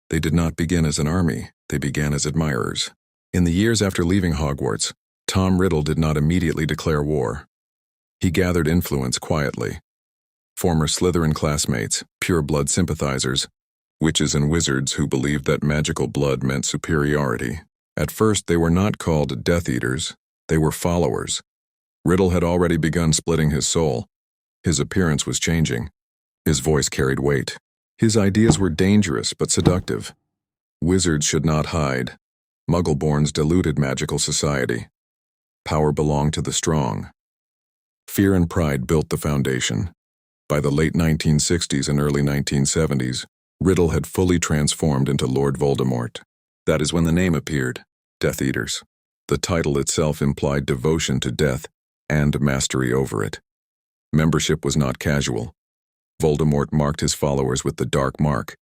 They did not begin as an army, they began as admirers. In the years after leaving Hogwarts, Tom Riddle did not immediately declare war. He gathered influence quietly. Former Slytherin classmates, pure-blood sympathizers, witches and wizards who believed that magical blood meant superiority. At first, they were not called Death Eaters, they were followers. Riddle had already begun splitting his soul. His appearance was changing. His voice carried weight. His ideas were dangerous but seductive. Wizards should not hide. Muggleborns diluted magical society. Power belonged to the strong. Fear and pride built the foundation. By the late 1960s and early 1970s, Riddle had fully transformed into Lord Voldemort. That is when the name appeared, Death Eaters. The title itself implied devotion to death and mastery over it. Membership was not casual. Voldemort marked his followers with the Dark Mark.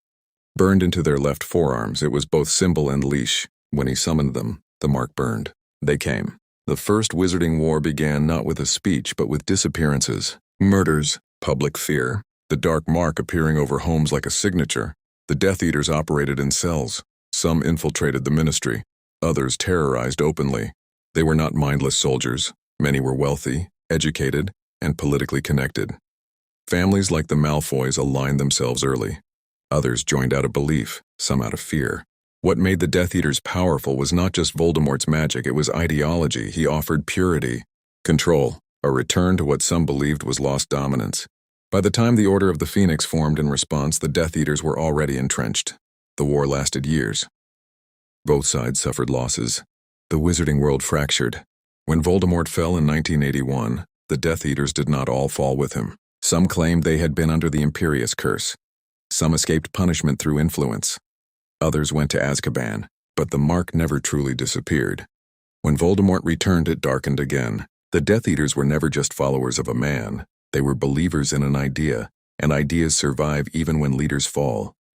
Burned into their left forearms, it was both symbol and leash. When he summoned them, the mark burned. They came. The First Wizarding War began not with a speech, but with disappearances, murders, public fear, the Dark Mark appearing over homes like a signature. The Death Eaters operated in cells. Some infiltrated the ministry. Others terrorized openly. They were not mindless soldiers. Many were wealthy, educated, and politically connected. Families like the Malfoys aligned themselves early. Others joined out of belief, some out of fear. What made the Death Eaters powerful was not just Voldemort's magic, it was ideology. He offered purity, control, a return to what some believed was lost dominance. By the time the Order of the Phoenix formed in response, the Death Eaters were already entrenched. The war lasted years. Both sides suffered losses. The wizarding world fractured. When Voldemort fell in 1981, the Death Eaters did not all fall with him. Some claimed they had been under the Imperius Curse. Some escaped punishment through influence. Others went to Azkaban, but the mark never truly disappeared. When Voldemort returned, it darkened again. The Death Eaters were never just followers of a man. They were believers in an idea, and ideas survive even when leaders fall.